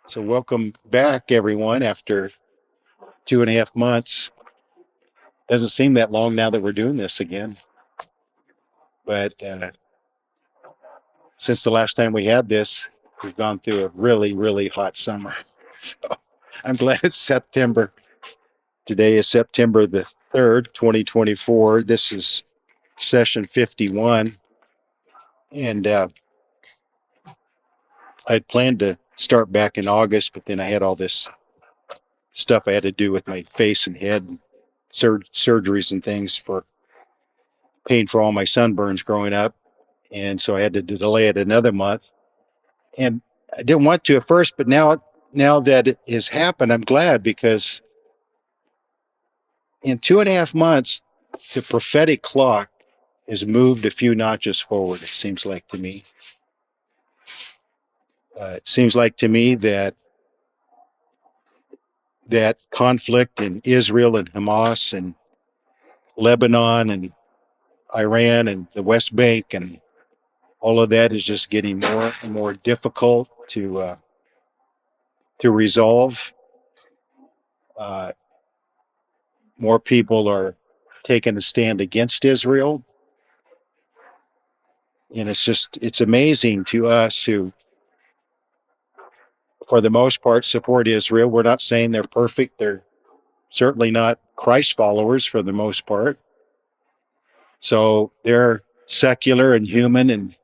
So, welcome back, everyone, after 2.5 months. Doesn't seem that long now that we're doing this again. But since the last time we had this, we've gone through a really, really hot summer. So, I'm glad it's September. Today is September the 3rd, 2024. This is session 51. And I'd planned to start back in August, but then I had all this stuff I had to do with my face and head, surgeries and things for paying for all my sunburns growing up. And so I had to delay it another month. And I didn't want to at first, but now that it has happened, I'm glad because in 2.5 months, the prophetic clock has moved a few notches forward, it seems like to me. It seems like to me that conflict in Israel and Hamas and Lebanon and Iran and the West Bank and all of that is just getting more and more difficult to resolve. Uh, More people are taking a stand against Israel. And it's amazing to us who, for the most part, support Israel. We're not saying they're perfect. They're certainly not Christ followers for the most part. So they're secular and human and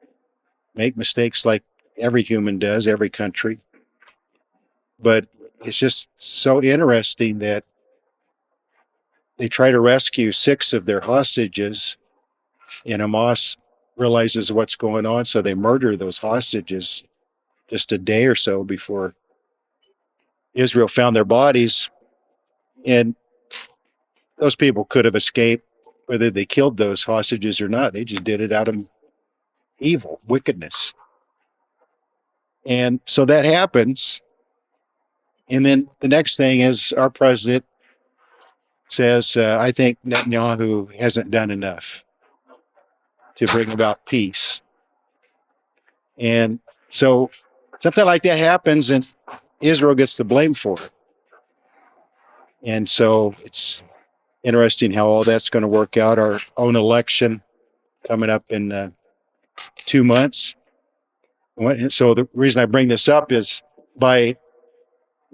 make mistakes like every human does, every country. But it's just so interesting that they try to rescue 6 of their hostages, and Hamas realizes what's going on, so they murder those hostages just a day or so before Israel found their bodies. And those people could have escaped, whether they killed those hostages or not. They just did it out of evil, wickedness. And so that happens. And then the next thing is our president says, I think Netanyahu hasn't done enough to bring about peace. And so something like that happens, and Israel gets the blame for it. And so it's interesting how all that's going to work out. Our own election coming up in 2 months. So the reason I bring this up is by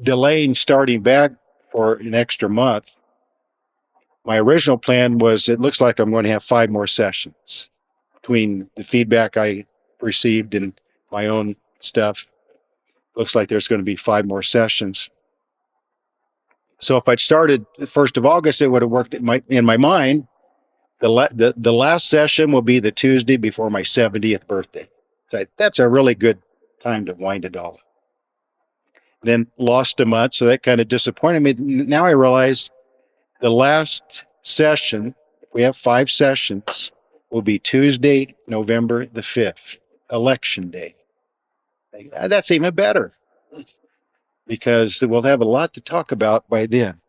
delaying starting back for an extra month, my original plan was it looks like I'm going to have 5 more sessions between the feedback I received and my own stuff. Looks like there's going to be 5 more sessions. So if I'd started the 1st of August, it would have worked in my mind. The last session will be the Tuesday before my 70th birthday. So that's a really good time to wind it all up. Then lost a month, so that kind of disappointed me. Now I realize the last session, we have 5 sessions, will be Tuesday, November the 5th, Election Day. That's even better because we'll have a lot to talk about by then.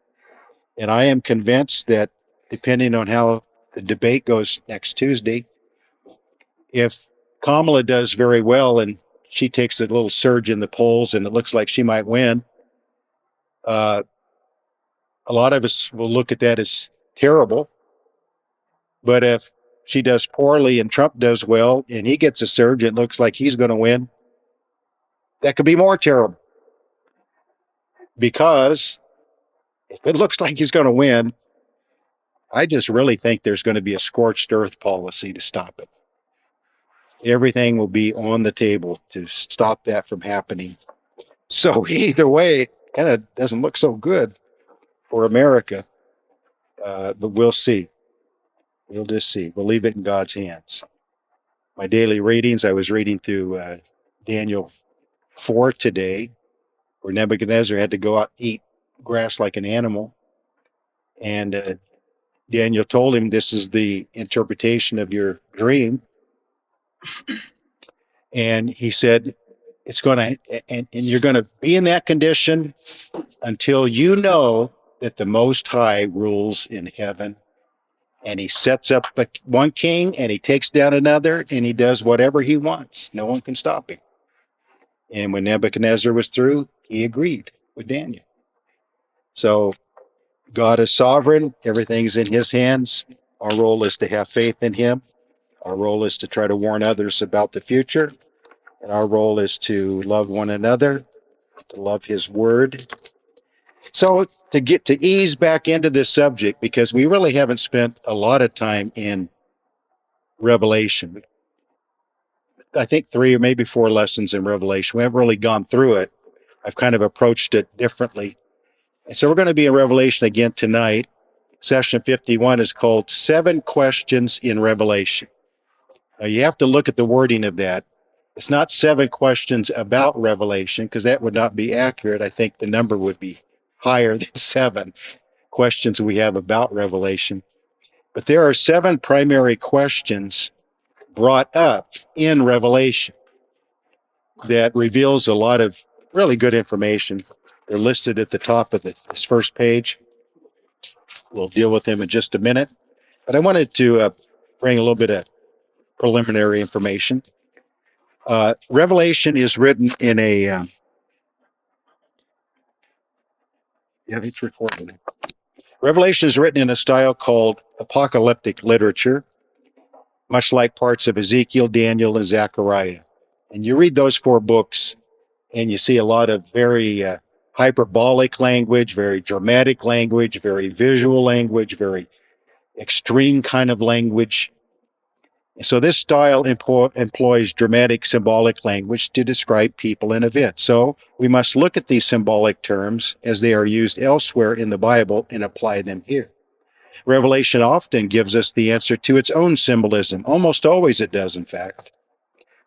And I am convinced that depending on how the debate goes next Tuesday, if Kamala does very well and she takes a little surge in the polls and it looks like she might win, a lot of us will look at that as terrible. But if she does poorly and Trump does well and he gets a surge, it looks like he's going to win, that could be more terrible. Because if it looks like he's going to win, I just really think there's going to be a scorched earth policy to stop it. Everything will be on the table to stop that from happening. So either way, it kind of doesn't look so good for America. But we'll see. We'll just see. We'll leave it in God's hands. My daily readings, I was reading through Daniel 4 today, where Nebuchadnezzar had to go out and eat grass like an animal. And Daniel told him, this is the interpretation of your dream. And he said, it's going to, and you're going to be in that condition until you know that the Most High rules in heaven. And he sets up one king and he takes down another and he does whatever he wants. No one can stop him. And when Nebuchadnezzar was through, he agreed with Daniel. So God is sovereign. Everything's in his hands. Our role is to have faith in him. Our role is to try to warn others about the future. And our role is to love one another, to love his word. So to ease back into this subject, because we really haven't spent a lot of time in Revelation. I think 3 or maybe 4 lessons in Revelation. We haven't really gone through it. I've kind of approached it differently. And so we're going to be in Revelation again tonight. Session 51 is called 7 Questions in Revelation. Now you have to look at the wording of that. It's not 7 questions about Revelation, because that would not be accurate. I think the number would be higher than 7 questions we have about Revelation. But there are 7 primary questions brought up in Revelation that reveals a lot of really good information. They're listed at the top of this first page. We'll deal with them in just a minute. But I wanted to bring a little bit of preliminary information. Revelation is written in a... it's recorded. Revelation is written in a style called apocalyptic literature, much like parts of Ezekiel, Daniel, and Zechariah. And you read those 4 books, and you see a lot of very hyperbolic language, very dramatic language, very visual language, very extreme kind of language. And so this style employs dramatic symbolic language to describe people and events. So we must look at these symbolic terms as they are used elsewhere in the Bible and apply them here. Revelation often gives us the answer to its own symbolism. Almost always it does, in fact.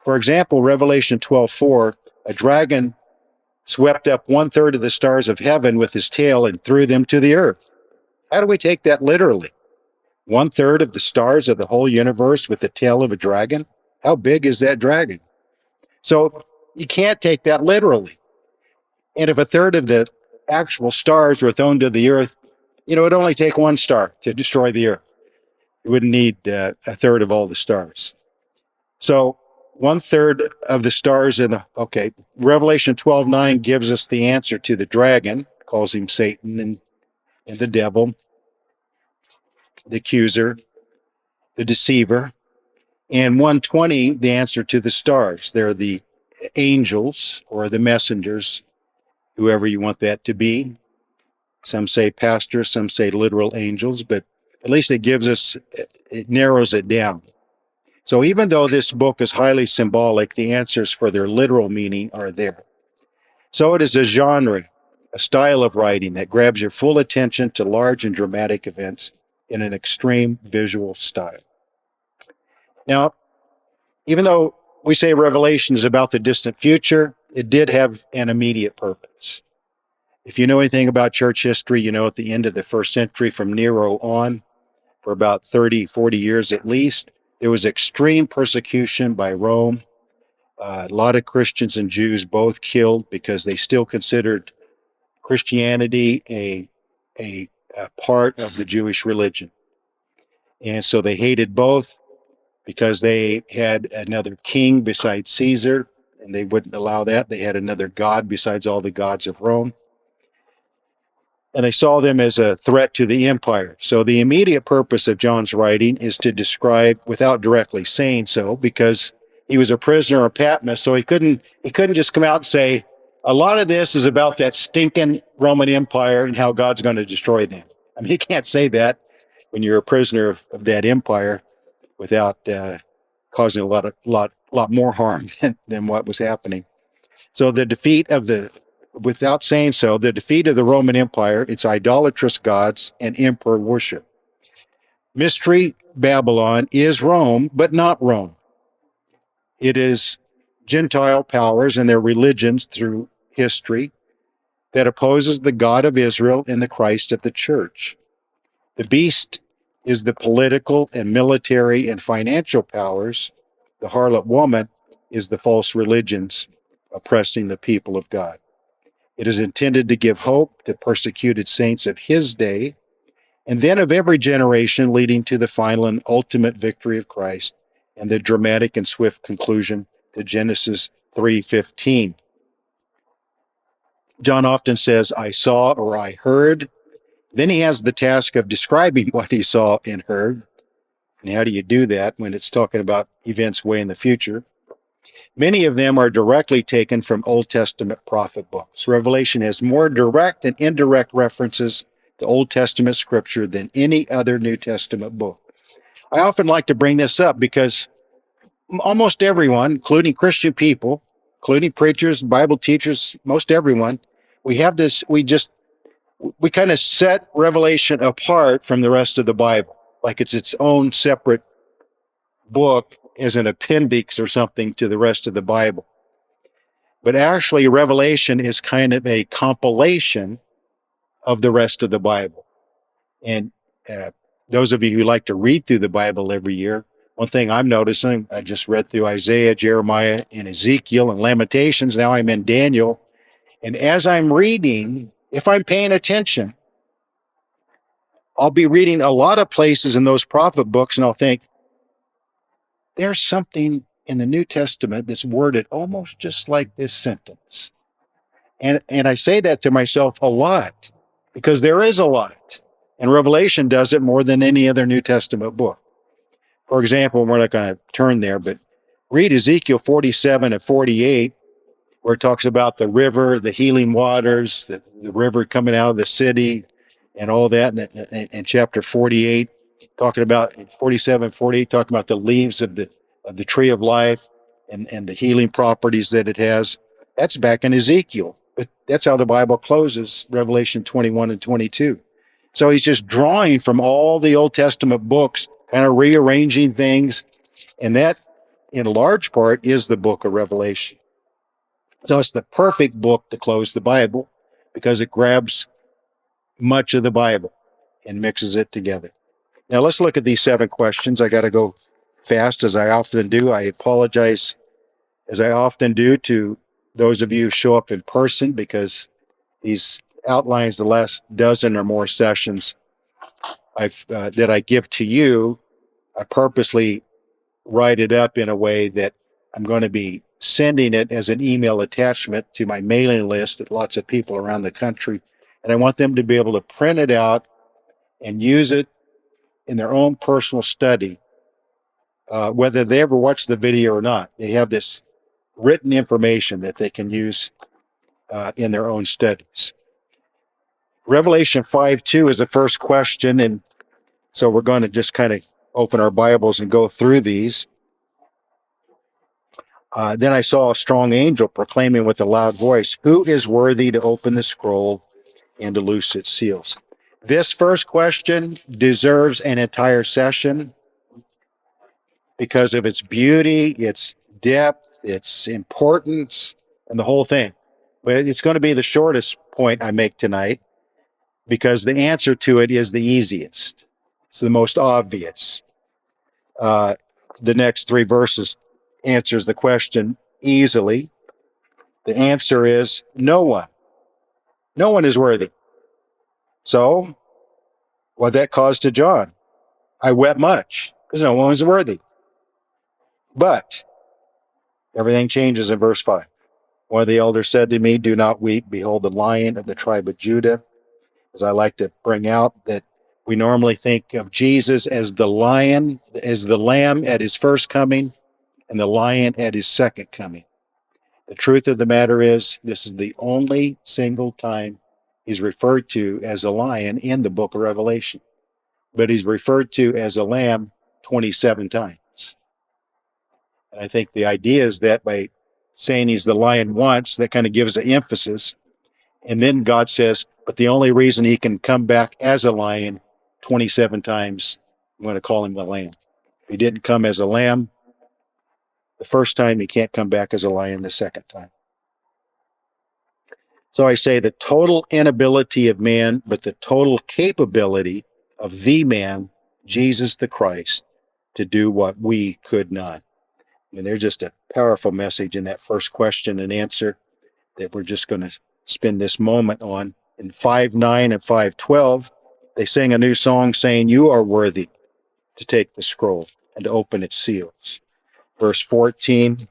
For example, Revelation 12:4, a dragon swept up 1/3 of the stars of heaven with his tail and threw them to the earth. How do we take that literally? 1/3 of the stars of the whole universe with the tail of a dragon? How big is that dragon? So you can't take that literally. And if 1/3 of the actual stars were thrown to the earth, it would only take 1 star to destroy the earth. You wouldn't need 1/3 of all the stars. So 1/3 of the stars Revelation 12:9 gives us the answer to the dragon, calls him Satan and the devil, the accuser, the deceiver. And 1:20, the answer to the stars. They're the angels or the messengers, whoever you want that to be. Some say pastors, some say literal angels, but at least it narrows it down. So even though this book is highly symbolic, the answers for their literal meaning are there. So it is a genre, a style of writing that grabs your full attention to large and dramatic events in an extreme visual style. Now, even though we say Revelation is about the distant future, it did have an immediate purpose. If you know anything about church history, you know at the end of the 1st century, from Nero on, for about 30, 40 years at least, there was extreme persecution by Rome. A lot of Christians and Jews both killed because they still considered Christianity a part of the Jewish religion. And so they hated both because they had another king besides Caesar, and they wouldn't allow that. They had another god besides all the gods of Rome. And they saw them as a threat to the empire. So the immediate purpose of John's writing is to describe, without directly saying so, because he was a prisoner of Patmos, so he couldn't just come out and say, a lot of this is about that stinking Roman Empire and how God's going to destroy them. I mean, you can't say that when you're a prisoner of that empire without causing a lot more harm than what was happening. So without saying so, the defeat of the Roman Empire, its idolatrous gods, and emperor worship. Mystery Babylon is Rome, but not Rome. It is Gentile powers and their religions through history that opposes the God of Israel and the Christ of the church. The beast is the political and military and financial powers. The harlot woman is the false religions oppressing the people of God. It is intended to give hope to persecuted saints of his day, and then of every generation, leading to the final and ultimate victory of Christ and the dramatic and swift conclusion to Genesis 3:15. John often says, I saw or I heard. Then he has the task of describing what he saw and heard. And how do you do that when it's talking about events way in the future? Many of them are directly taken from Old Testament prophet books. Revelation has more direct and indirect references to Old Testament scripture than any other New Testament book. I often like to bring this up because almost everyone, including Christian people, including preachers, Bible teachers, most everyone, we have this, we kind of set Revelation apart from the rest of the Bible, like it's its own separate book as an appendix or something to the rest of the Bible. But actually, Revelation is kind of a compilation of the rest of the Bible. And those of you who like to read through the Bible every year, one thing I'm noticing, I just read through Isaiah, Jeremiah, and Ezekiel and Lamentations. Now I'm in Daniel. And as I'm reading, if I'm paying attention, I'll be reading a lot of places in those prophet books, and I'll think, there's something in the New Testament that's worded almost just like this sentence. And I say that to myself a lot because there is a lot. And Revelation does it more than any other New Testament book. For example, we're not going to turn there, but read Ezekiel 47 and 48, where it talks about the river, the healing waters, the river coming out of the city, and all that. And chapter 48, talking about 47, 48, talking about the leaves of the tree of life and the healing properties that it has. That's back in Ezekiel. But that's how the Bible closes, Revelation 21 and 22. So he's just drawing from all the Old Testament books, kind of rearranging things. And that, in large part, is the book of Revelation. So it's the perfect book to close the Bible because it grabs much of the Bible and mixes it together. Now let's look at these 7 questions. I got to go fast as I often do. I apologize as I often do to those of you who show up in person because these outlines, the last dozen or more sessions that I give to you, I purposely write it up in a way that I'm going to be sending it as an email attachment to my mailing list of lots of people around the country. And I want them to be able to print it out and use it in their own personal study, whether they ever watch the video or not. They have this written information that they can use in their own studies. Revelation 5:2 is the first question, and so we're going to just kind of open our Bibles and go through these. Then I saw a strong angel proclaiming with a loud voice, "Who is worthy to open the scroll and to loose its seals?" This first question deserves an entire session because of its beauty, its depth, its importance, and the whole thing. But it's going to be the shortest point I make tonight because the answer to it is the easiest. It's the most obvious. The next 3 verses answers the question easily. The answer is no one. No one is worthy. So, what that caused to John? I wept much because no one was worthy. But everything changes in verse 5. One of the elders said to me, "Do not weep. Behold, the Lion of the tribe of Judah." As I like to bring out that we normally think of Jesus as the lion, as the lamb at his first coming, and the lion at his second coming. The truth of the matter is, this is the only single time he's referred to as a lion in the book of Revelation. But he's referred to as a lamb 27 times. And I think the idea is that by saying he's the lion once, that kind of gives an emphasis. And then God says, but the only reason he can come back as a lion 27 times, I'm going to call him the lamb. If he didn't come as a lamb the first time, he can't come back as a lion the second time. So I say the total inability of man, but the total capability of the man, Jesus the Christ, to do what we could not. I mean, there's just a powerful message in that first question and answer that we're just going to spend this moment on. In 5:9 and 5:12, they sing a new song saying, "You are worthy to take the scroll and to open its seals." Verse 14,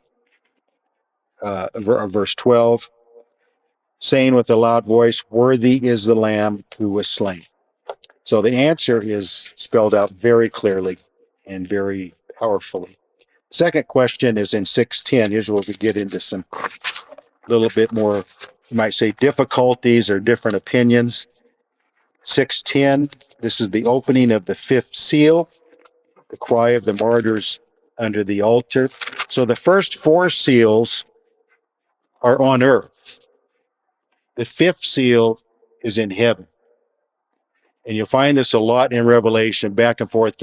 verse 12, saying with a loud voice, "Worthy is the Lamb who was slain." So the answer is spelled out very clearly and very powerfully. Second question is in 6:10. Here's where we get into some little bit more, you might say, difficulties or different opinions. 6:10, this is the opening of the fifth seal, the cry of the martyrs under the altar. So the first four seals are on earth. The fifth seal is in heaven. And you'll find this a lot in Revelation, back and forth,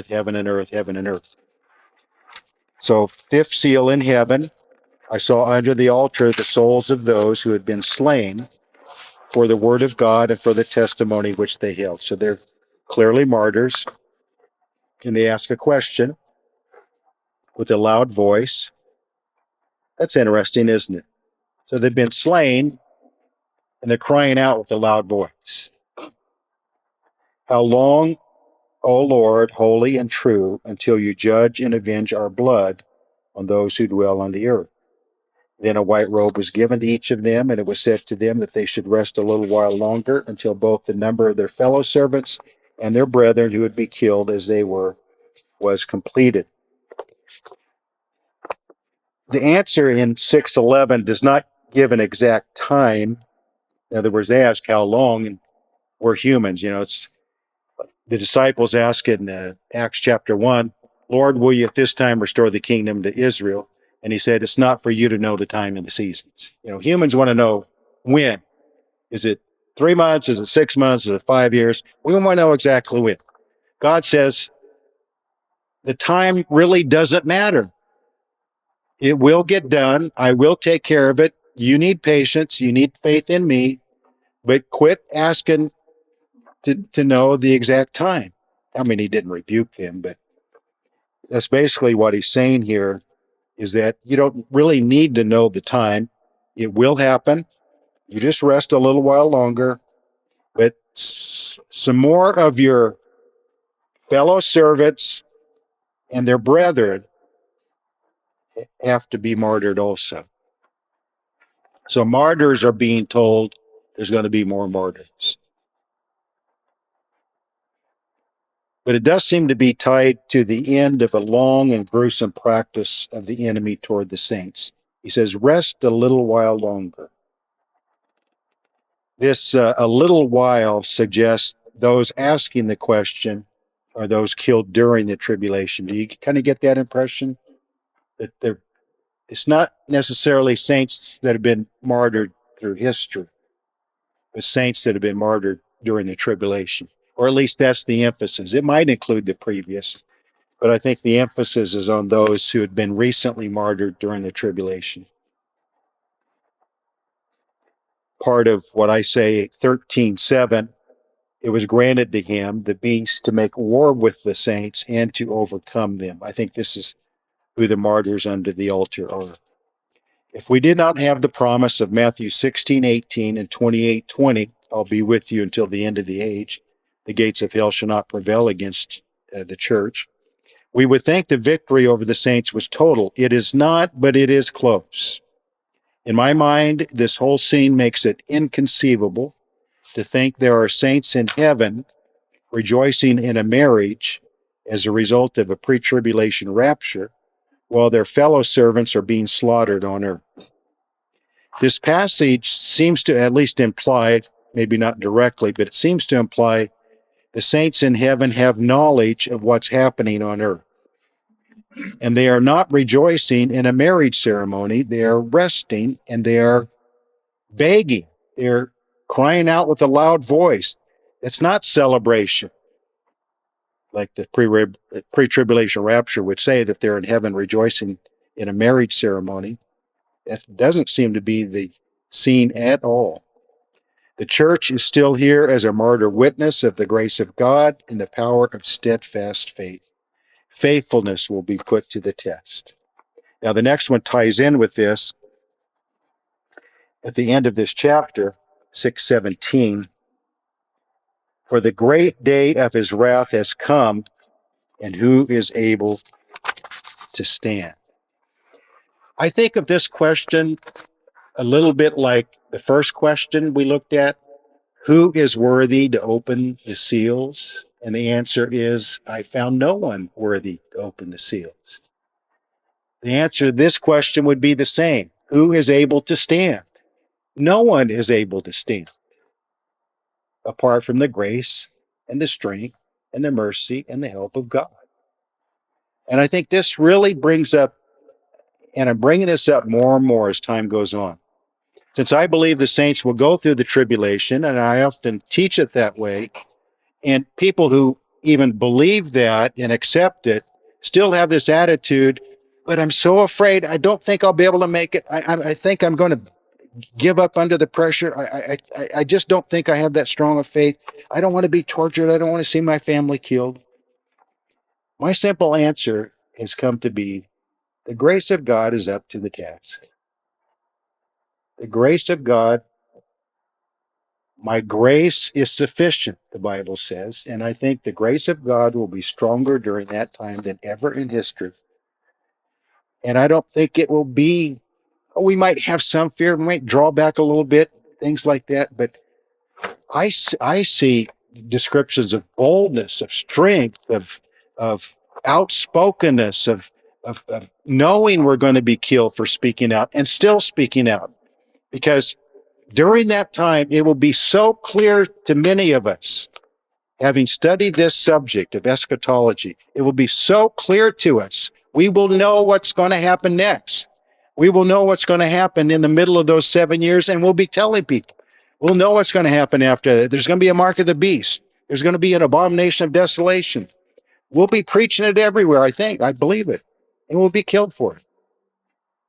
heaven and earth, heaven and earth. So fifth seal in heaven, I saw under the altar the souls of those who had been slain for the word of God and for the testimony which they held. So they're clearly martyrs. And they ask a question with a loud voice. That's interesting, isn't it? So they've been slain and they're crying out with a loud voice. How long, O Lord, holy and true, until you judge and avenge our blood on those who dwell on the earth? Then a white robe was given to each of them, and it was said to them that they should rest a little while longer until both the number of their fellow servants and their brethren who would be killed as they were was completed. The answer in 6:11 does not give an exact time. In other words, they ask how long, and we're humans. It's the disciples ask in Acts chapter 1, "Lord, will you at this time restore the kingdom to Israel?" And he said, "It's not for you to know the time and the seasons." Humans want to know when. Is it 3 months? Is it 6 months? Is it 5 years? We want to know exactly when. God says the time really doesn't matter. It will get done. I will take care of it. You need patience. You need faith in me, but quit asking to know the exact time. I mean, he didn't rebuke them, but that's basically what he's saying here, is that you don't really need to know the time. It will happen. You just rest a little while longer, but some more of your fellow servants and their brethren have to be martyred also. So martyrs are being told there's going to be more martyrs. But it does seem to be tied to the end of a long and gruesome practice of the enemy toward the saints. He says, rest a little while longer. This a little while suggests those asking the question are those killed during the tribulation. Do you kind of get that impression? That it's not necessarily saints that have been martyred through history, but saints that have been martyred during the tribulation. Or at least that's the emphasis. It might include the previous, but I think the emphasis is on those who had been recently martyred during the tribulation. Part of what I say, 13:7, it was granted to him, the beast, to make war with the saints and to overcome them. I think this is who the martyrs under the altar are. If we did not have the promise of Matthew 16:18 and 28:20, I'll be with you until the end of the age, the gates of hell shall not prevail against the church, we would think the victory over the saints was total. It is not, but it is close. In my mind, this whole scene makes it inconceivable to think there are saints in heaven rejoicing in a marriage as a result of a pre-tribulation rapture, while their fellow servants are being slaughtered on earth. This passage seems to at least imply, maybe not directly, but it seems to imply the saints in heaven have knowledge of what's happening on earth. And they are not rejoicing in a marriage ceremony. They are resting and they are begging. They're crying out with a loud voice. It's not celebration, like the pre-tribulation rapture would say, that they're in heaven rejoicing in a marriage ceremony. That doesn't seem to be the scene at all. The church is still here as a martyr witness of the grace of God and the power of steadfast faith. Faithfulness will be put to the test. Now, the next one ties in with this. At the end of this chapter, 6:17, for the great day of his wrath has come, and who is able to stand? I think of this question a little bit like The first question we looked at, who is worthy to open the seals? And the answer is, I found no one worthy to open the seals. The answer to this question would be the same. Who is able to stand? No one is able to stand apart from the grace and the strength and the mercy and the help of God. And I think this really brings up, and I'm bringing this up more and more as time goes on. Since I believe the saints will go through the tribulation, and I often teach it that way, and people who even believe that and accept it still have this attitude, but I'm so afraid, I don't think I'll be able to make it. I think I'm going to give up under the pressure. I just don't think I have that strong of faith. I don't want to be tortured. I don't want to see my family killed. My simple answer has come to be the grace of God is up to the task. The grace of God, my grace is sufficient, the Bible says, and I think the grace of God will be stronger during that time than ever in history. And I don't think it will be, we might have some fear, we might draw back a little bit, things like that, but I see descriptions of boldness, of strength, of outspokenness, of knowing we're going to be killed for speaking out and still speaking out. Because during that time, it will be so clear to many of us, having studied this subject of eschatology, it will be so clear to us. We will know what's going to happen next. We will know what's going to happen in the middle of those 7 years, and we'll be telling people. We'll know what's going to happen after that. There's going to be a mark of the beast. There's going to be an abomination of desolation. We'll be preaching it everywhere, I think. I believe it. And we'll be killed for it.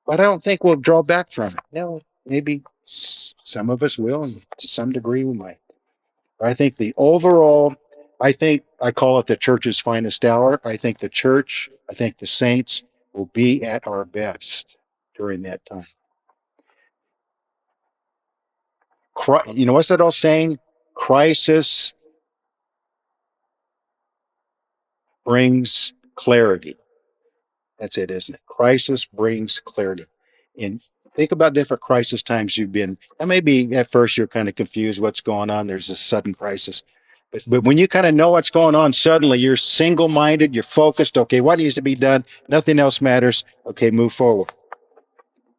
But I don't think we'll draw back from it. No, maybe some of us will, and to some degree we might. But I think the overall, I call it the church's finest hour. I think the church, I think the saints will be at our best during that time. You know, what's that all saying? Crisis brings clarity. That's it, isn't it? Crisis brings clarity. And think about different crisis times you've been. And maybe at first you're kind of confused what's going on. There's a sudden crisis. But when you kind of know what's going on, suddenly you're single-minded, you're focused. Okay, what needs to be done? Nothing else matters. Okay, move forward.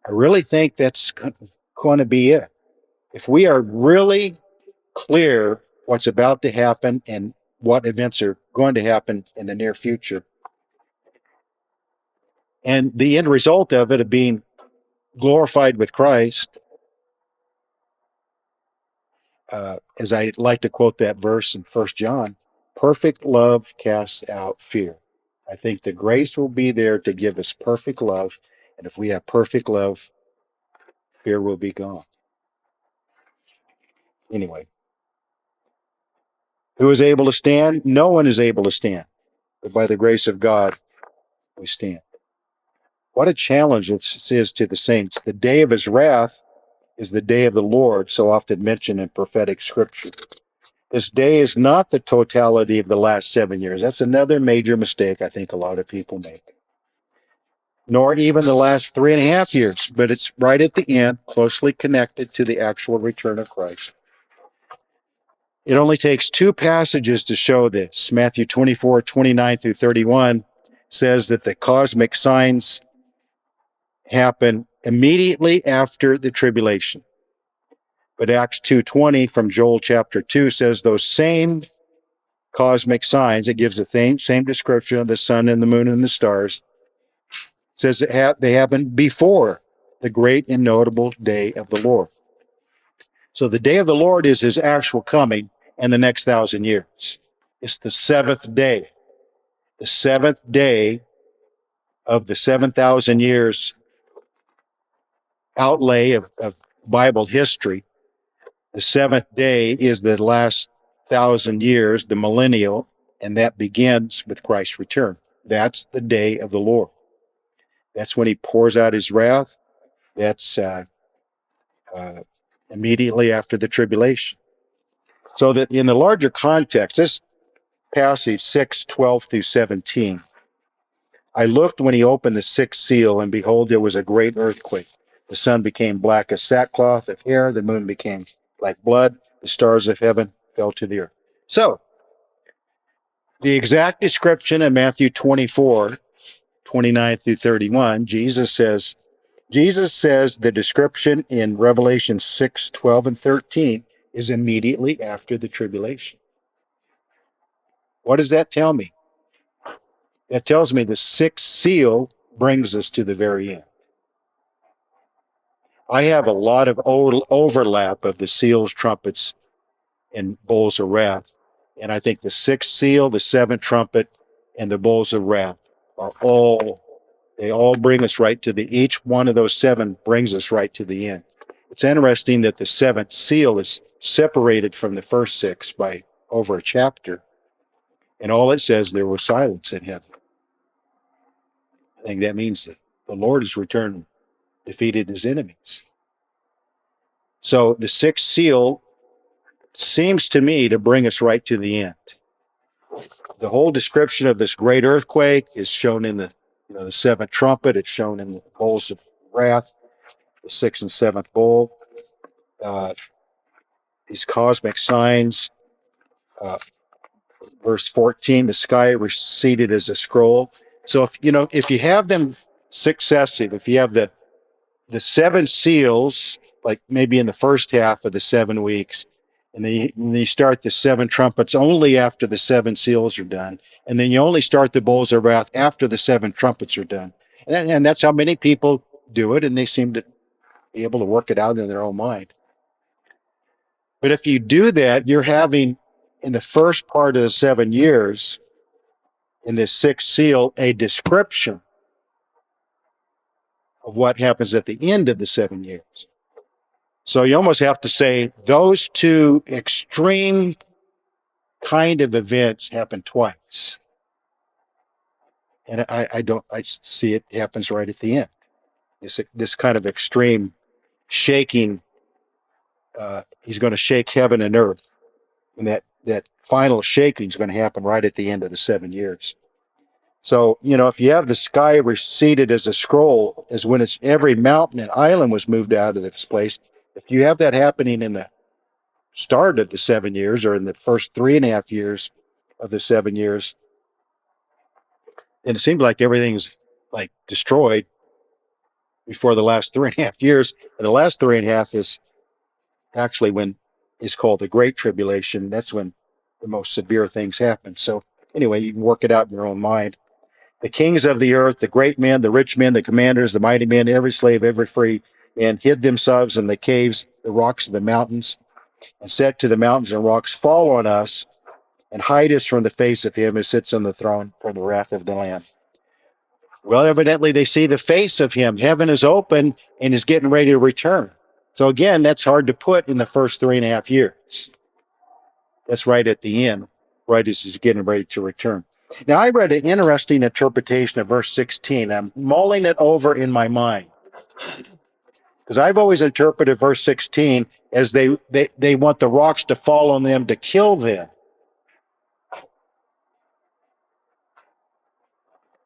I really think that's going to be it. If we are really clear what's about to happen and what events are going to happen in the near future, and the end result of it of being glorified with Christ, as I like to quote that verse in 1 John, perfect love casts out fear. I think the grace will be there to give us perfect love. And if we have perfect love, fear will be gone. Anyway, who is able to stand? No one is able to stand. But by the grace of God, we stand. What a challenge this is to the saints. The day of his wrath is the day of the Lord, so often mentioned in prophetic scripture. This day is not the totality of the last 7 years. That's another major mistake I think a lot of people make. Nor even the last 3.5 years, but it's right at the end, closely connected to the actual return of Christ. It only takes 2 passages to show this. Matthew 24:29-31 says that the cosmic signs happen immediately after the tribulation. But Acts 2:20 from Joel chapter 2 says those same cosmic signs, it gives the same description of the sun and the moon and the stars, says they happen before the great and notable day of the Lord. So the day of the Lord is his actual coming and the next 1,000 years. It's the 7th day. The 7th day of the 7,000 years outlay of Bible history. The 7th day is the last 1,000 years, the millennial, and that begins with Christ's return. That's the day of the Lord. That's when he pours out his wrath. That's immediately after the tribulation. So that in the larger context, this passage 6:12-17, I looked when he opened the 6th seal, and behold, there was a great earthquake. The sun became black as sackcloth of hair. The moon became like blood. The stars of heaven fell to the earth. So, the exact description in Matthew 24, 29 through 31, Jesus says the description in Revelation 6, 12, and 13 is immediately after the tribulation. What does that tell me? That tells me the sixth seal brings us to the very end. I have a lot of overlap of the seals, trumpets, and bowls of wrath. And I think the sixth seal, the seventh trumpet, and the bowls of wrath they all bring us right to each one of those seven brings us right to the end. It's interesting that the seventh seal is separated from the first six by over a chapter. And all it says, there was silence in heaven. I think that means that the Lord has returned and defeated his enemies. So the sixth seal seems to me to bring us right to the end. The whole description of this great earthquake is shown in the seventh trumpet. It's shown in the bowls of wrath, the sixth and seventh bowl. These cosmic signs. Verse 14, the sky receded as a scroll. So if you have them successive, if you have the seven seals, like maybe in the first half of the 7 weeks, and then you start the seven trumpets only after the seven seals are done, and then you only start the bowls of wrath after the seven trumpets are done, and that's how many people do it, and they seem to be able to work it out in their own mind. But if you do that, you're having in the first part of the 7 years, in this sixth seal, a description of what happens at the end of the 7 years. So you almost have to say those two extreme kind of events happen twice. And I see it happens right at the end. This kind of extreme shaking, he's going to shake heaven and earth. And that final shaking is going to happen right at the end of the 7 years. So, if you have the sky receded as a scroll, as when every mountain and island was moved out of this place, if you have that happening in the start of the 7 years or in the first 3.5 years of the 7 years, then it seems like everything's like destroyed before the last 3.5 years. And the last 3.5 is actually when is called the Great Tribulation. That's when the most severe things happen. So anyway, you can work it out in your own mind. The kings of the earth, the great men, the rich men, the commanders, the mighty men, every slave, every free man hid themselves in the caves, the rocks of the mountains, and said to the mountains and rocks, fall on us and hide us from the face of him who sits on the throne from the wrath of the Lamb. Well, evidently they see the face of him. Heaven is open and is getting ready to return. So again, that's hard to put in the first 3.5 years. That's right at the end, right as he's getting ready to return. Now, I read an interesting interpretation of verse 16. I'm mulling it over in my mind because I've always interpreted verse 16 as they want the rocks to fall on them to kill them.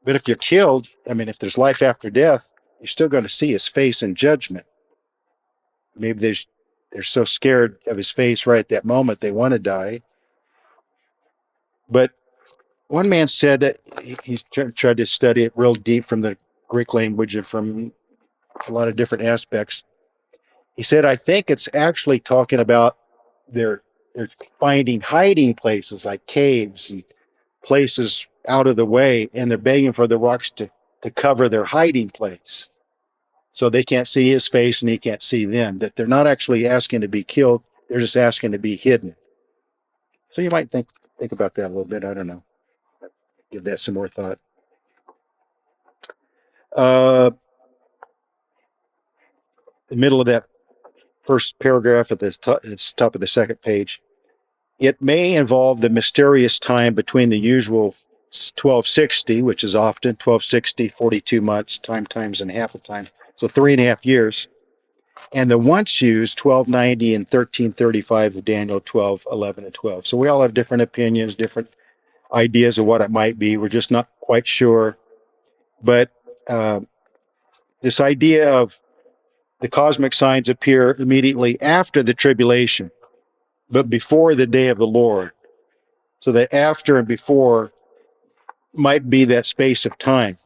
But if you're killed, if there's life after death, you're still going to see his face in judgment. Maybe they're so scared of his face right at that moment they want to die. But one man said that he's tried to study it real deep from the Greek language and from a lot of different aspects. He said, I think it's actually talking about they're finding hiding places like caves and places out of the way, and they're begging for the rocks to cover their hiding place. So they can't see his face and he can't see them. That they're not actually asking to be killed, they're just asking to be hidden. So you might think about that a little bit. I don't know. Give that some more thought. The middle of that first paragraph at the top of the second page. It may involve the mysterious time between the usual 1260, which is often 1260, 42 months, times and half a time. So 3.5 years. And the once used 1290 and 1335 of Daniel 12, 11, and 12. So we all have different opinions, different ideas of what it might be. We're just not quite sure. But this idea of The cosmic signs appear immediately after the tribulation, but before the day of the Lord. So that after and before might be that space of time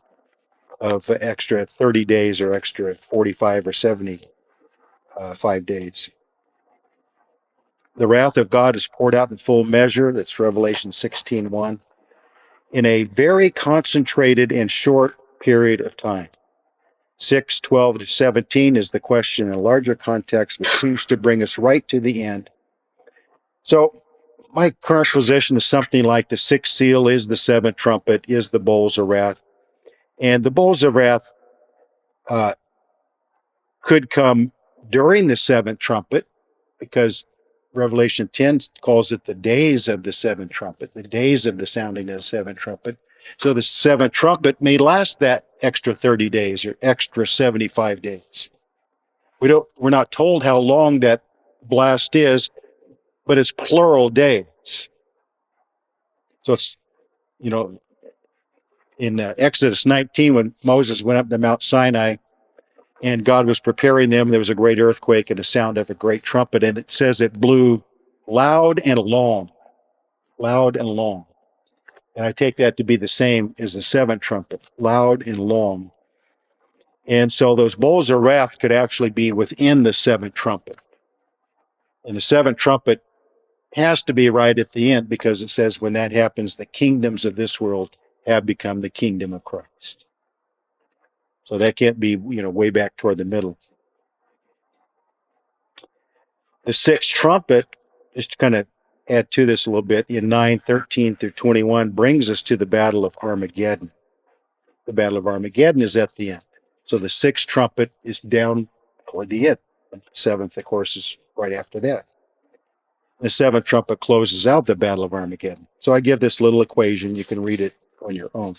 of extra 30 days or extra 45 or 75 days. The wrath of God is poured out in full measure. That's Revelation 16:1, in a very concentrated and short period of time. 6:12 to 17 is the question in a larger context, which seems to bring us right to the end. So my current position is something like the sixth seal is the seventh trumpet, is the bowls of wrath. And the bowls of wrath could come during the seventh trumpet, because Revelation 10 calls it the days of the seventh trumpet, the days of the sounding of the seventh trumpet. So the seventh trumpet may last that extra 30 days or extra 75 days. We're not told how long that blast is, but it's plural days. So it's, in Exodus 19, when Moses went up to Mount Sinai and God was preparing them, there was a great earthquake and a sound of a great trumpet. And it says it blew loud and long, loud and long. And I take that to be the same as the seventh trumpet, loud and long. And so those bowls of wrath could actually be within the seventh trumpet. And the seventh trumpet has to be right at the end, because it says when that happens, the kingdoms of this world have become the kingdom of Christ. So that can't be, way back toward the middle. The sixth trumpet, just to kind of add to this a little bit, in 9:13 through 21 brings us to the Battle of Armageddon. The Battle of Armageddon is at the end. So the sixth trumpet is down toward the end. The seventh, of course, is right after that. The seventh trumpet closes out the Battle of Armageddon. So I give this little equation. You can read it on your own.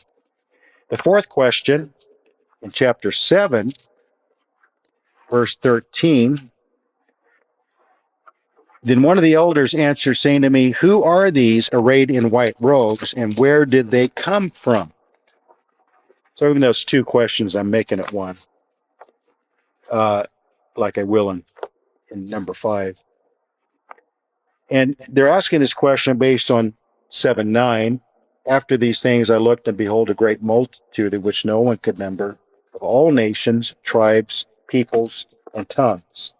The fourth question in chapter 7, verse 13, then one of the elders answered, saying to me, "Who are these arrayed in white robes, and where did they come from?" So even those two questions, I'm making it one, like I will in number 5. And they're asking this question based on 7:9. After these things I looked, and behold, a great multitude, of which no one could number, of all nations, tribes, peoples, and tongues,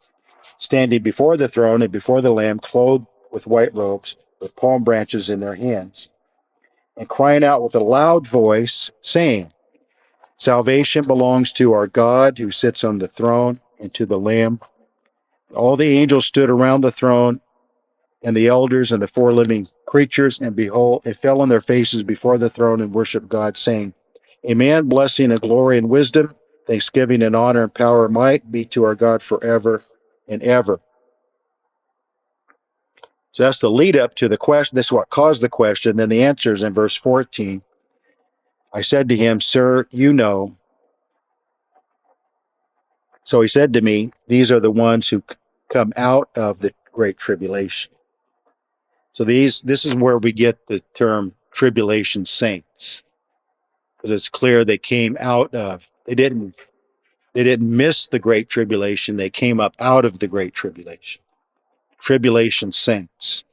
standing before the throne and before the Lamb, clothed with white robes, with palm branches in their hands, and crying out with a loud voice, saying, "Salvation belongs to our God who sits on the throne and to the Lamb." All the angels stood around the throne and the elders and the 4 living creatures, and behold, they fell on their faces before the throne and worshiped God, saying, "Amen, blessing and glory and wisdom, thanksgiving and honor and power and might be to our God forever and ever." So that's the lead up to the question. This is what caused the question. Then the answer is in verse 14. I said to him, "Sir, you know." So he said to me, "These are the ones who come out of the great tribulation." So this is where we get the term tribulation saints, because it's clear they came out of. They didn't miss the great tribulation. They came up out of the great tribulation. Tribulation saints.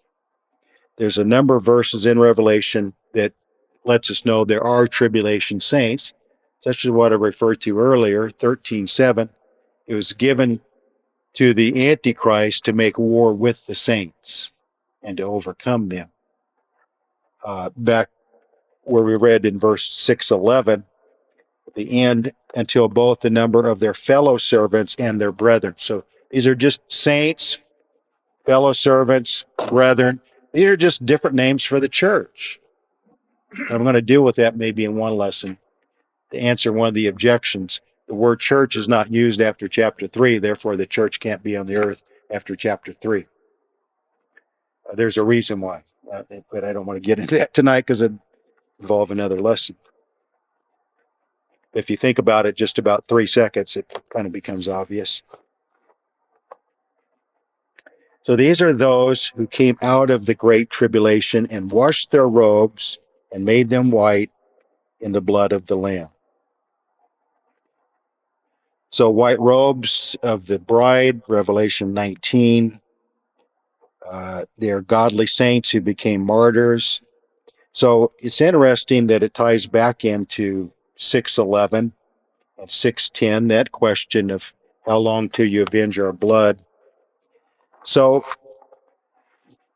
There's a number of verses in Revelation that lets us know there are tribulation saints, such as what I referred to earlier, 13:7. It was given to the Antichrist to make war with the saints and to overcome them. Back where we read in verse 6:11, at the end, until both the number of their fellow servants and their brethren. So these are just saints, fellow servants, brethren. These are just different names for the church. I'm going to deal with that maybe in one lesson to answer one of the objections. The word church is not used after chapter 3, therefore the church can't be on the earth after chapter 3. There's a reason why, but I don't want to get into that tonight because it involves another lesson. If you think about it just about 3 seconds, it kind of becomes obvious. So these are those who came out of the great tribulation and washed their robes and made them white in the blood of the Lamb. So white robes of the bride, Revelation 19. They are godly saints who became martyrs. So it's interesting that it ties back into 6:11 and 6:10, that question of how long till you avenge our blood. So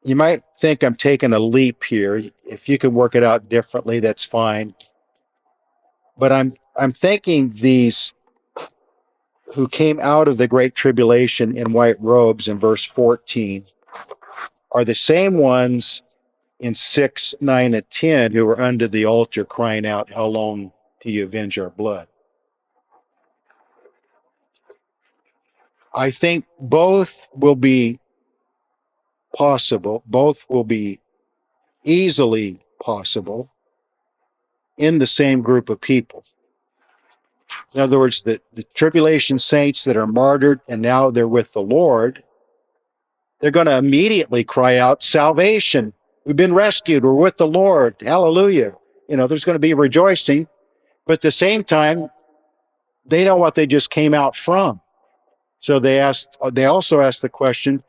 you might think I'm taking a leap here. If you can work it out differently, that's fine. But I'm thinking these who came out of the great tribulation in white robes in verse 14 are the same ones in 6, 9, and 10 who were under the altar crying out, how long do you avenge our blood? I think both will be possible, both will be easily possible in the same group of people. In other words, the tribulation saints that are martyred and now they're with the Lord, they're going to immediately cry out, salvation. We've been rescued. We're with the Lord. Hallelujah. There's going to be rejoicing. But at the same time, they know what they just came out from. So they also asked the question,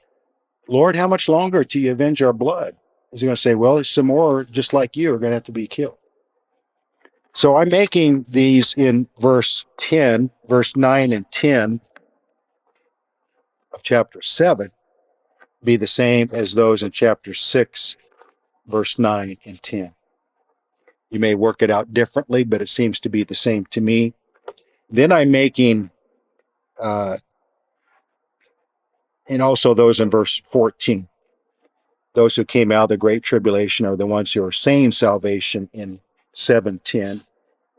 Lord, how much longer till you avenge our blood? Is he going to say, well, some more just like you are going to have to be killed? So I'm making these in verse 9 and 10 of chapter 7 be the same as those in chapter 6, verse 9 and 10. You may work it out differently, but it seems to be the same to me. Then I'm making, and also those in verse 14. Those who came out of the Great Tribulation are the ones who are saying salvation in 7:10.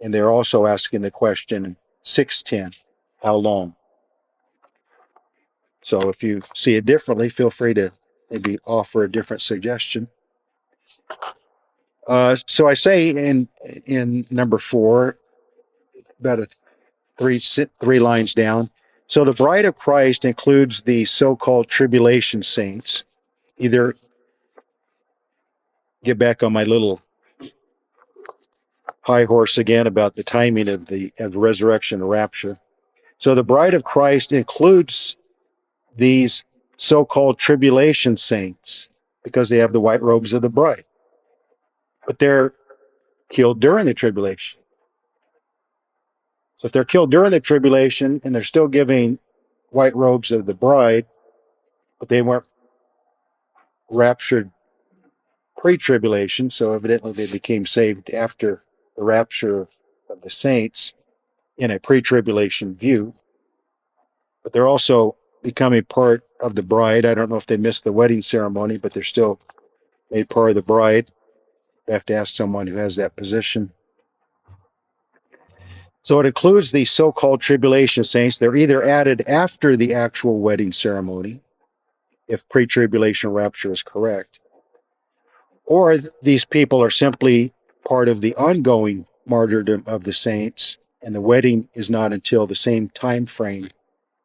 And they're also asking the question in 6:10, how long? So if you see it differently, feel free to maybe offer a different suggestion. So I say in number 4, about three lines down. So the bride of Christ includes the so-called tribulation saints. Either get back on my little high horse again about the timing of the resurrection and rapture. So the bride of Christ includes these so-called tribulation saints because they have the white robes of the bride. But they're killed during the tribulation. So if they're killed during the tribulation and they're still giving white robes of the bride, but they weren't raptured pre-tribulation, so evidently they became saved after the rapture of the saints in a pre-tribulation view, but they're also becoming part of the bride. I don't know if they missed the wedding ceremony, but they're still made part of the bride. You have to ask someone who has that position. So it includes the so-called tribulation saints. They're either added after the actual wedding ceremony, if pre-tribulation rapture is correct, or these people are simply part of the ongoing martyrdom of the saints, and the wedding is not until the same time frame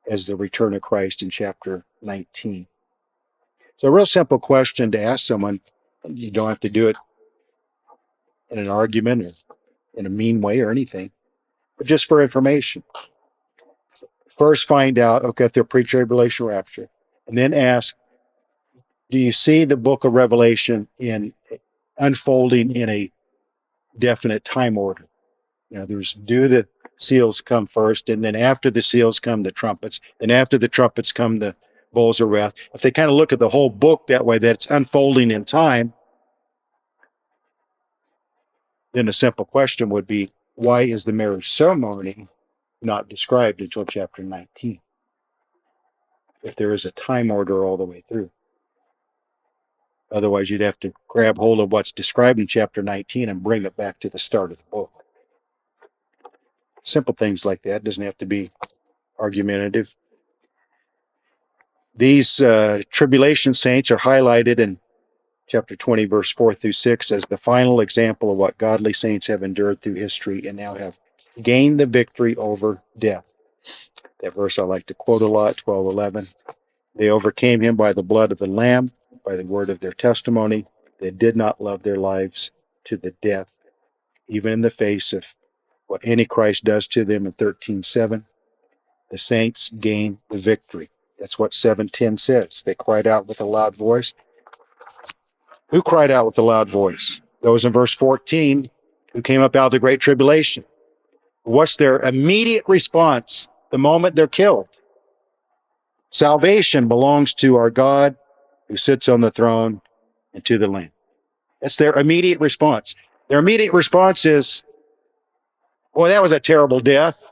as the return of Christ in chapter 19. So a real simple question to ask someone. You don't have to do it in an argument or in a mean way or anything, but just for information. First find out, okay, if they're pre-tribulation rapture, and then ask, do you see the book of Revelation in unfolding in a definite time order? Do the seals come first, and then after the seals come the trumpets, and after the trumpets come the bowls of wrath. If they kind of look at the whole book that way, that it's unfolding in time, then a simple question would be, why is the marriage ceremony not described until chapter 19? If there is a time order all the way through. Otherwise, you'd have to grab hold of what's described in chapter 19 and bring it back to the start of the book. Simple things like that. Doesn't have to be argumentative. These tribulation saints are highlighted in chapter 20, verse 4 through 6 as the final example of what godly saints have endured through history and now have gained the victory over death. That verse I like to quote a lot, 12:11. They overcame him by the blood of the Lamb, by the word of their testimony. They did not love their lives to the death, even in the face of what Antichrist does to them in 13:7. the saints gain the victory. That's what 7:10 says. They cried out with a loud voice. Who cried out with a loud voice? Those in verse 14 who came up out of the great tribulation. What's their immediate response the moment they're killed? Salvation belongs to our God who sits on the throne and to the Lamb. That's their immediate response. Their immediate response is, boy, that was a terrible death.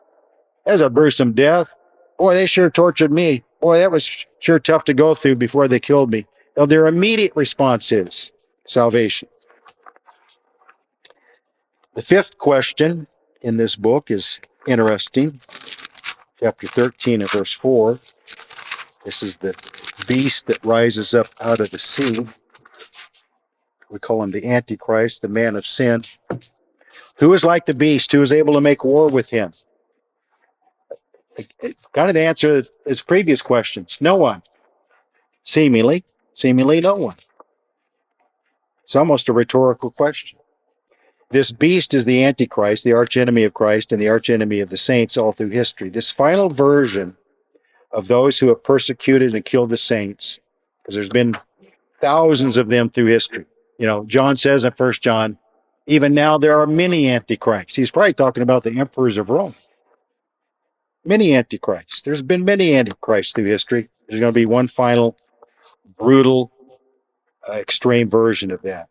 That was a gruesome death. Boy, they sure tortured me. Boy, that was sure tough to go through before they killed me. Now, their immediate response is salvation. The fifth question in this book is interesting. Chapter 13 and verse 4. This is the beast that rises up out of the sea. We call him the Antichrist, the man of sin. Who is like the beast? Who is able to make war with him? Kind of the answer to his previous questions. No one. Seemingly no one. It's almost a rhetorical question. This beast is the Antichrist, the archenemy of Christ, and the archenemy of the saints all through history. This final version of those who have persecuted and killed the saints, because there's been thousands of them through history. You know, John says in 1 John, even now there are many antichrists. He's probably talking about the emperors of Rome. Many antichrists. There's been many antichrists through history. There's going to be one final brutal, extreme version of that.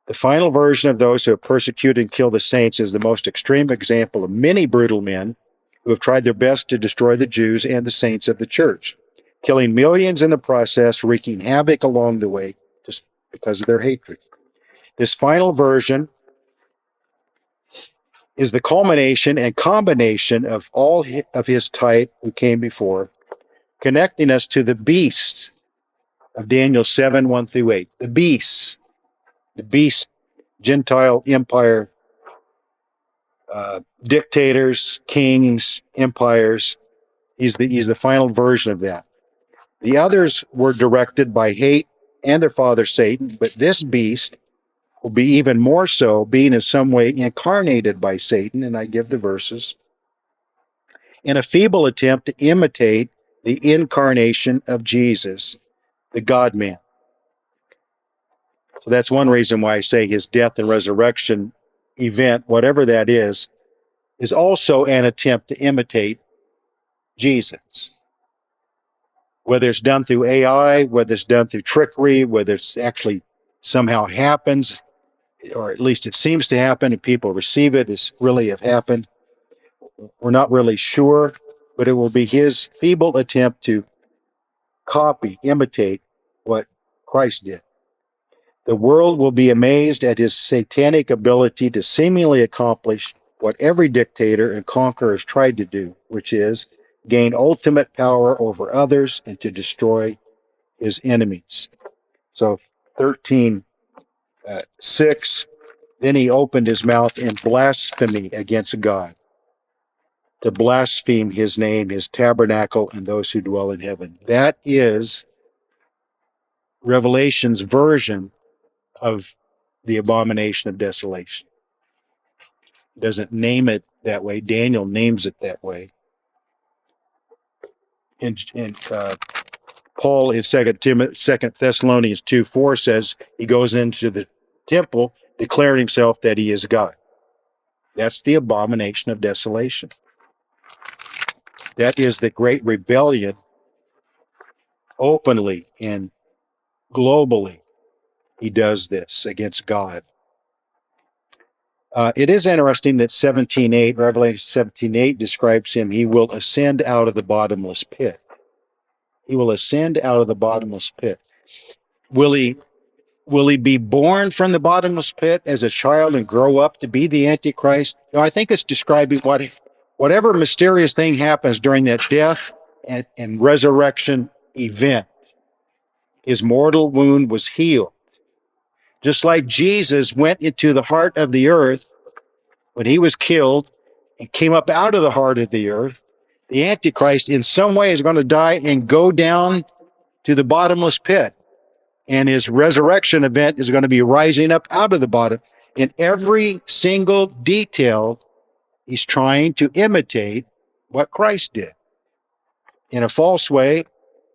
The final version of those who have persecuted and killed the saints is the most extreme example of many brutal men who have tried their best to destroy the Jews and the saints of the church, killing millions in the process, wreaking havoc along the way just because of their hatred. This final version is the culmination and combination of all of his type who came before, connecting us to the beast of Daniel 7, 1 through 8. The beast, Gentile empire, dictators, kings, empires. He's the final version of that. The others were directed by hate and their father Satan, but this beast will be even more so, being in some way incarnated by Satan, and I give the verses, in a feeble attempt to imitate the incarnation of Jesus, the God-man. So that's one reason why I say his death and resurrection event, whatever that is also an attempt to imitate Jesus. Whether it's done through AI, whether it's done through trickery, whether it's actually somehow happens, or at least it seems to happen and people receive it as really have happened, we're not really sure, but it will be his feeble attempt to copy, imitate what Christ did. The world will be amazed at his satanic ability to seemingly accomplish what every dictator and conqueror has tried to do, which is gain ultimate power over others and to destroy his enemies. So 13:6, then he opened his mouth in blasphemy against God, to blaspheme his name, his tabernacle, and those who dwell in heaven. That is Revelation's version of the abomination of desolation. It doesn't name it that way. Daniel names it that way. And Paul in 2 Thessalonians 2:4 says he goes into the temple declaring himself that he is God. That's the abomination of desolation. That is the great rebellion openly and globally. He does this against God. It is interesting that 17:8, Revelation 17:8 describes him, he will ascend out of the bottomless pit. He will ascend out of the bottomless pit. Will he be born from the bottomless pit as a child and grow up to be the Antichrist? No, I think it's describing whatever mysterious thing happens during that death and resurrection event. His mortal wound was healed. Just like Jesus went into the heart of the earth when he was killed and came up out of the heart of the earth, the Antichrist in some way is going to die and go down to the bottomless pit. And his resurrection event is going to be rising up out of the bottom. In every single detail, he's trying to imitate what Christ did. in a false way,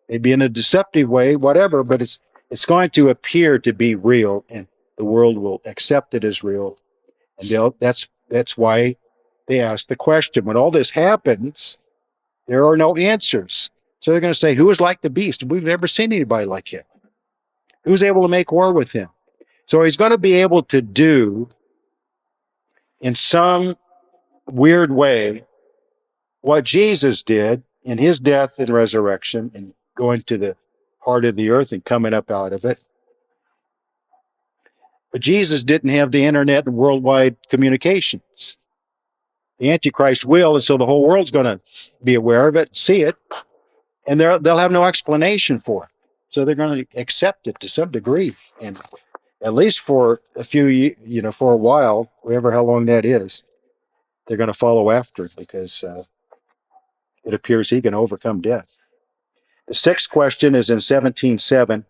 maybe in a deceptive way, whatever, but it's going to appear to be real, and the world will accept it as real. And that's why they ask the question. When all this happens, there are no answers. So they're going to say, who is like the beast? We've never seen anybody like him. Who's able to make war with him? So he's going to be able to do, in some weird way, what Jesus did in his death and resurrection and going to the heart of the earth and coming up out of it. But Jesus didn't have the internet and worldwide communications. The Antichrist will, and so the whole world's going to be aware of it, see it, and they'll have no explanation for it. So they're going to accept it to some degree, and at least for a few, for a while, however how long that is, they're going to follow after it because it appears he can overcome death. The sixth question is in 17:7.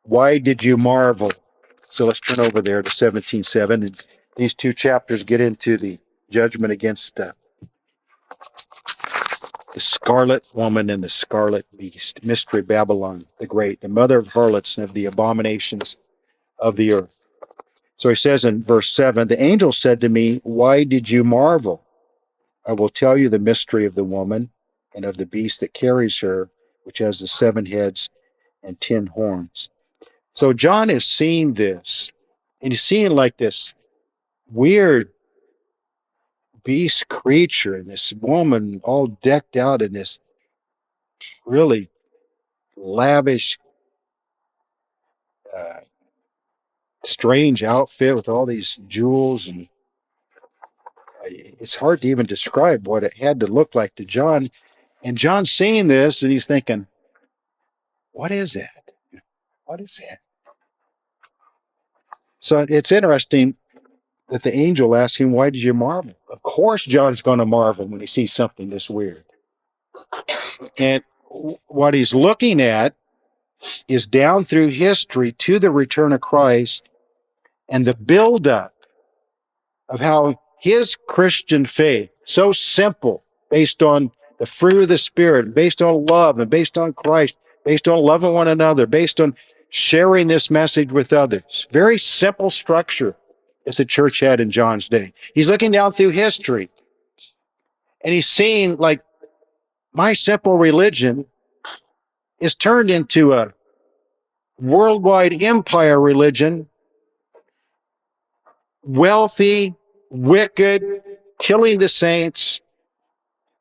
Why did you marvel? So let's turn over there to 17:7, and these two chapters get into the judgment against the scarlet woman and the scarlet beast, Mystery Babylon the Great, the mother of harlots and of the abominations of the earth. So he says in verse 7, the angel said to me, why did you marvel? I will tell you the mystery of the woman and of the beast that carries her, which has the 7 heads and 10 horns. So John is seeing this, and he's seeing like this weird beast creature and this woman all decked out in this really lavish, strange outfit with all these jewels, and it's hard to even describe what it had to look like to John. And John's seeing this, and he's thinking, what is that? What is that? So it's interesting that the angel asked him, why did you marvel? Of course John's going to marvel when he sees something this weird. And what he's looking at is down through history to the return of Christ and the buildup of how his Christian faith, so simple, based on the fruit of the Spirit, based on love and based on Christ, based on loving one another, based on sharing this message with others. Very simple structure that the church had in John's day. He's looking down through history and he's seeing like my simple religion is turned into a worldwide empire religion, wealthy, wicked, killing the saints,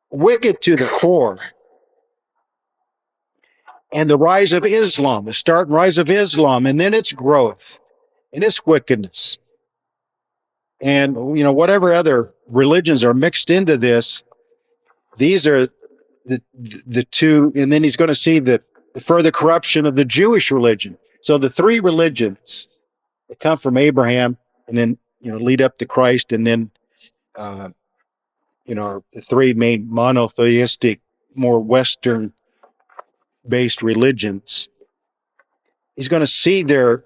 wicked to the core. And the rise of Islam, the start and rise of Islam, and then its growth and its wickedness. And, whatever other religions are mixed into this, these are the two, and then he's going to see the further corruption of the Jewish religion. So the 3 religions that come from Abraham and then, lead up to Christ, and then, the 3 main monotheistic, more Western-based religions. He's going to see their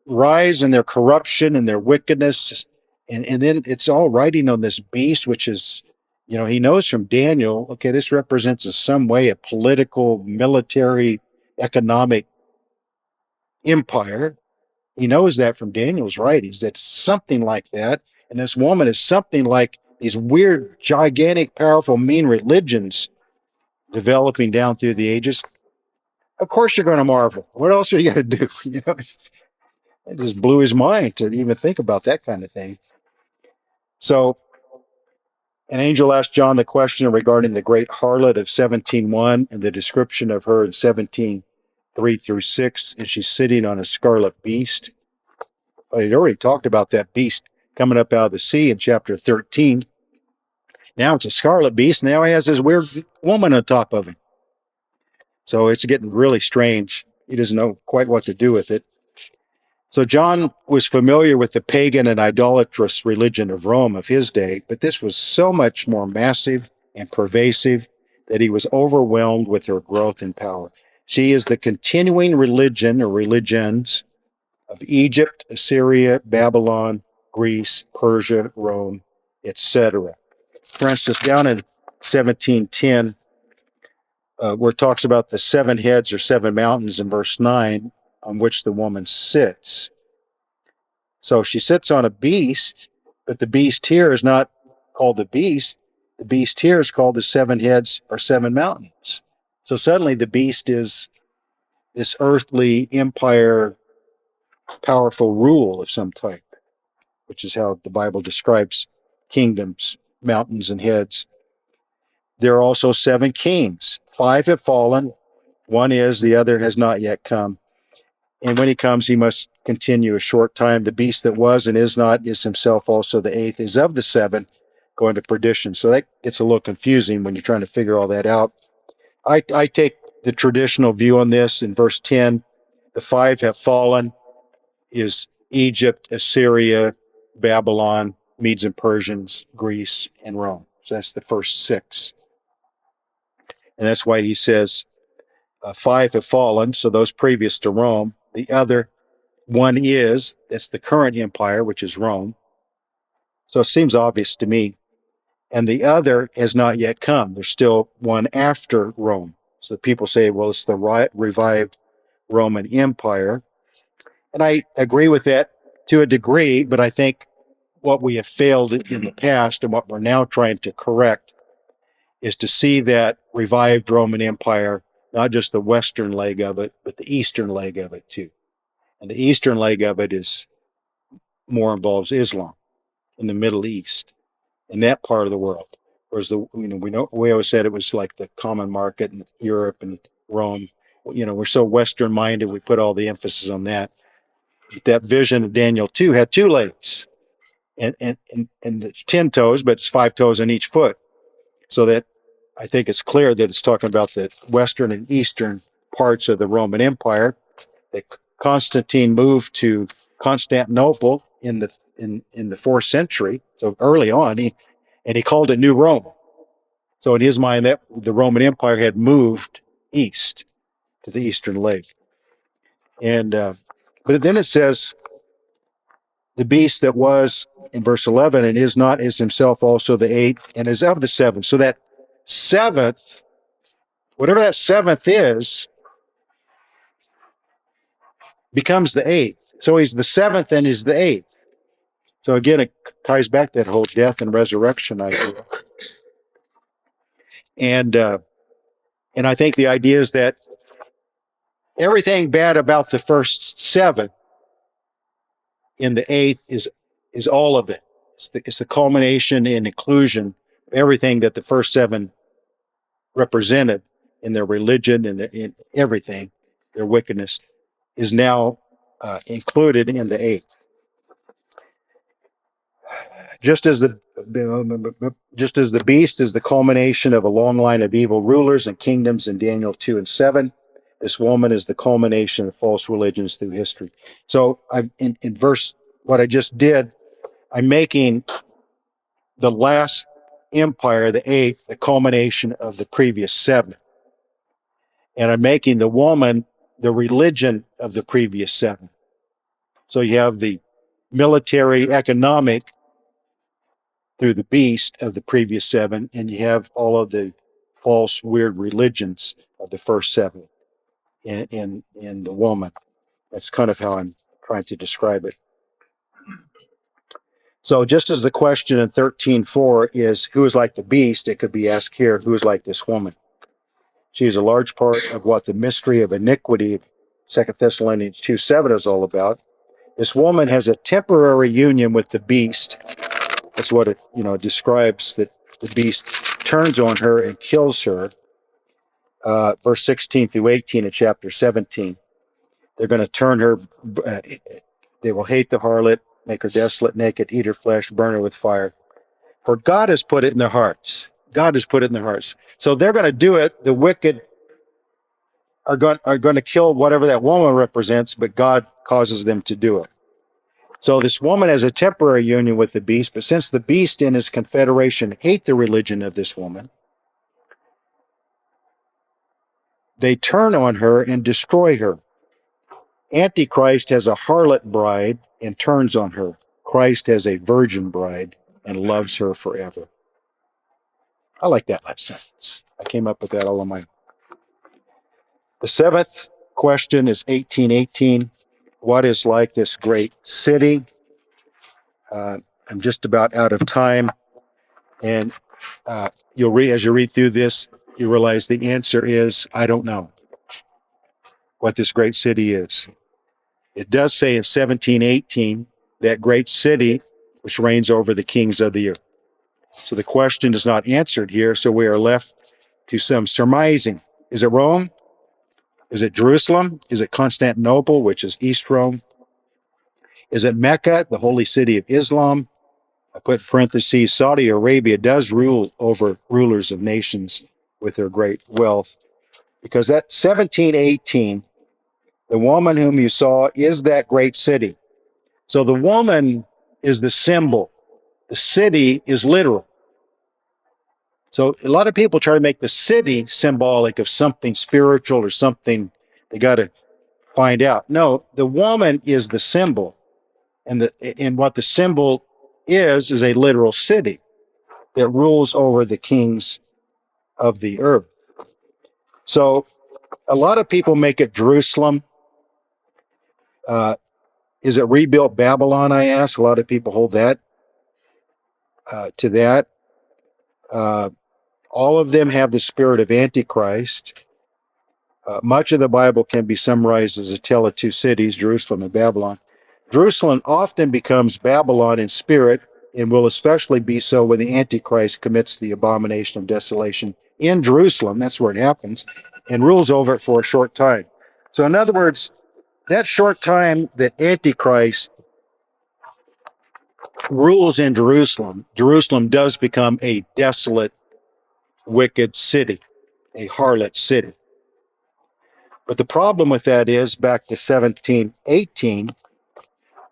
rise and their corruption and their wickedness. And then it's all riding on this beast, which is, he knows from Daniel, okay, this represents in some way a political, military, economic empire. He knows that from Daniel's writings, that something like that. And this woman is something like these weird, gigantic, powerful, mean religions developing down through the ages. Of course you're going to marvel. What else are you going to do? It just blew his mind to even think about that kind of thing. So an angel asked John the question regarding the great harlot of 17:1 and the description of her in 17:3-6, and she's sitting on a scarlet beast. Well, he'd already talked about that beast coming up out of the sea in chapter 13. Now it's a scarlet beast. Now he has this weird woman on top of him. So it's getting really strange. He doesn't know quite what to do with it. So John was familiar with the pagan and idolatrous religion of Rome of his day, but this was so much more massive and pervasive that he was overwhelmed with her growth and power. She is the continuing religion or religions of Egypt, Assyria, Babylon, Greece, Persia, Rome, etc. For instance, down in 17:10, where it talks about the 7 heads or 7 mountains in verse 9 on which the woman sits. So she sits on a beast, but the beast here is not called the beast. The beast here is called the 7 heads or 7 mountains. So suddenly the beast is this earthly empire, powerful rule of some type, which is how the Bible describes kingdoms, mountains, and heads. There are also 7 kings. 5 have fallen. 1 is, the other has not yet come. And when he comes, he must continue a short time. The beast that was and is not is himself also the 8th, is of the 7, going to perdition. So that gets a little confusing when you're trying to figure all that out. I take the traditional view on this in verse 10. The 5 have fallen is Egypt, Assyria, Babylon, Medes and Persians, Greece, and Rome. So that's the first 6. And that's why he says 5 have fallen, so those previous to Rome. The other 1 is, that's the current empire, which is Rome. So it seems obvious to me. And the other has not yet come. There's still 1 after Rome. So people say, well, it's the revived Roman Empire. And I agree with that to a degree, but I think what we have failed in the past and what we're now trying to correct is to see that revived Roman Empire, not just the western leg of it, but the eastern leg of it too. And the eastern leg of it is more involves Islam in the Middle East, in that part of the world. Whereas we always said it was like the common market in Europe and Rome. We're so Western minded, we put all the emphasis on that. But that vision of Daniel 2 had 2 legs and the 10 toes, but it's 5 toes on each foot. So that I think it's clear that it's talking about the western and eastern parts of the Roman Empire. That Constantine moved to Constantinople in the 4th century, so early on, he called it New Rome. So in his mind, that the Roman Empire had moved east to the eastern leg. And but then it says, the beast that was in verse 11 and is not is himself also the 8th and is of the 7th. So that 7th, whatever that 7th is, becomes the 8th. So he's the 7th and he's the 8th. So again, it ties back to that whole death and resurrection idea. And I think the idea is that everything bad about the first 7 in the 8th is all of it. It's the culmination and inclusion of everything that the first 7 represented in their religion and in everything, their wickedness, is now included in the 8th. Just as the beast is the culmination of a long line of evil rulers and kingdoms in Daniel 2 and 7, this woman is the culmination of false religions through history. So in verse, what I just did, I'm making the last empire, the 8th, the culmination of the previous 7. And I'm making the woman the religion of the previous 7. So you have the military, economic through the beast of the previous 7, and you have all of the false, weird religions of the first 7 in the woman. That's kind of how I'm trying to describe it. So just as the question in 13:4 is, who is like the beast, it could be asked here, who is like this woman? She is a large part of what the mystery of iniquity, 2 Thessalonians 2:7 is all about. This woman has a temporary union with the beast. That's what it describes, that the beast turns on her and kills her. Verse 16 through 18 of chapter 17. They're going to turn her, they will hate the harlot, make her desolate, naked, eat her flesh, burn her with fire. For God has put it in their hearts. God has put it in their hearts. So they're going to do it. The wicked are going to kill whatever that woman represents, but God causes them to do it. So this woman has a temporary union with the beast, but since the beast and his confederation hate the religion of this woman, they turn on her and destroy her. Antichrist has a harlot bride and turns on her. Christ has a virgin bride and loves her forever. I like that last sentence. I came up with that all on my own. The seventh question is 1818. What is like this great city? I'm just about out of time. And you'll read, as you read through this, you realize the answer is, I don't know what this great city is. It does say in 1718, that great city which reigns over the kings of the earth. So the question is not answered here, so we are left to some surmising. Is it Rome? Is it Jerusalem? Is it Constantinople, which is East Rome? Is it Mecca, the holy city of Islam? I put in parentheses, Saudi Arabia does rule over rulers of nations with their great wealth. Because that 1718, the woman whom you saw is that great city. So the woman is the symbol. The city is literal. So a lot of people try to make the city symbolic of something spiritual or something they got to find out. No, the woman is the symbol. And what the symbol is a literal city that rules over the kings of the earth. So a lot of people make it Jerusalem. Is it rebuilt Babylon, I ask? A lot of people hold that to that. All of them have the spirit of Antichrist. Much of the Bible can be summarized as a tale of two cities, Jerusalem and Babylon. Jerusalem often becomes Babylon in spirit and will especially be so when the Antichrist commits the abomination of desolation in Jerusalem. That's where it happens, and rules over it for a short time. So in other words, that short time that Antichrist rules in Jerusalem, Jerusalem does become a desolate, wicked city, a harlot city. But the problem with that is, back to 1718,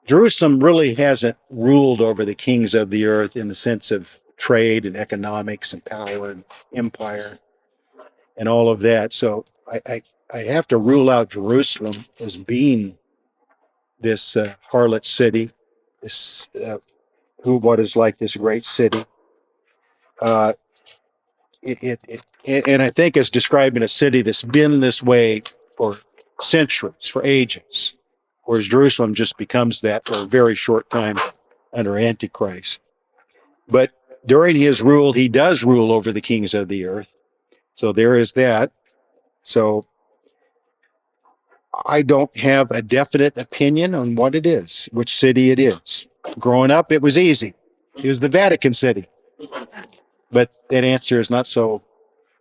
Jerusalem really hasn't ruled over the kings of the earth in the sense of trade and economics and power and empire and all of that. So I have to rule out Jerusalem as being this harlot city, this what is like this great city. And I think it's describing a city that's been this way for centuries, for ages, whereas Jerusalem just becomes that for a very short time under Antichrist. But during his rule, he does rule over the kings of the earth. So there is that. So I don't have a definite opinion on what it is, which city it is. Growing up, it was easy. It was the Vatican City. But that answer is not so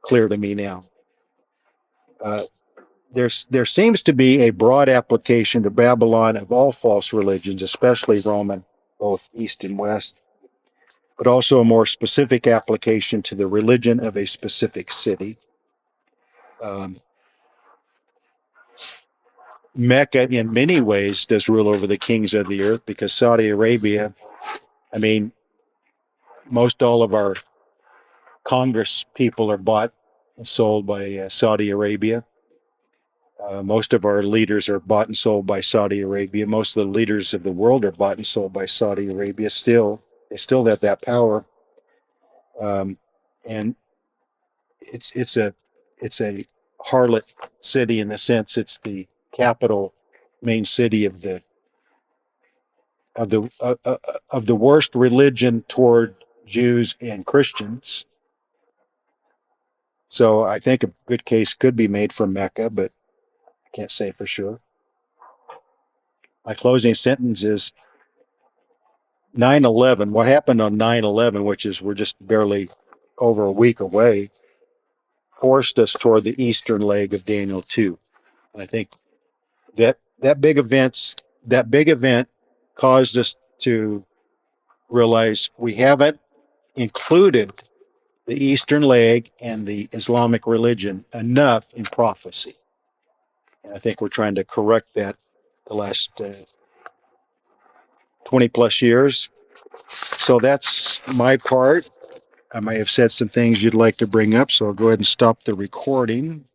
clear to me now. There seems to be a broad application to Babylon of all false religions, especially Roman, both East and West, but also a more specific application to the religion of a specific city. Mecca, in many ways, does rule over the kings of the earth because Saudi Arabia, I mean, most all of our Congress people are bought and sold by Saudi Arabia. Most of our leaders are bought and sold by Saudi Arabia. Most of the leaders of the world are bought and sold by Saudi Arabia. Still, they still have that power, and it's a harlot city in the sense it's the capital, main city of the worst religion toward Jews and Christians. So I think a good case could be made for Mecca, but I can't say for sure. My closing sentence is 9/11. What happened on 9/11, which is we're just barely over a week away, forced us toward the eastern leg of Daniel 2. And I think that big event caused us to realize we haven't included the eastern leg and the Islamic religion enough in prophecy. And I think we're trying to correct that the last 20 plus years. So that's my part. I may have said some things you'd like to bring up, so I'll go ahead and stop the recording.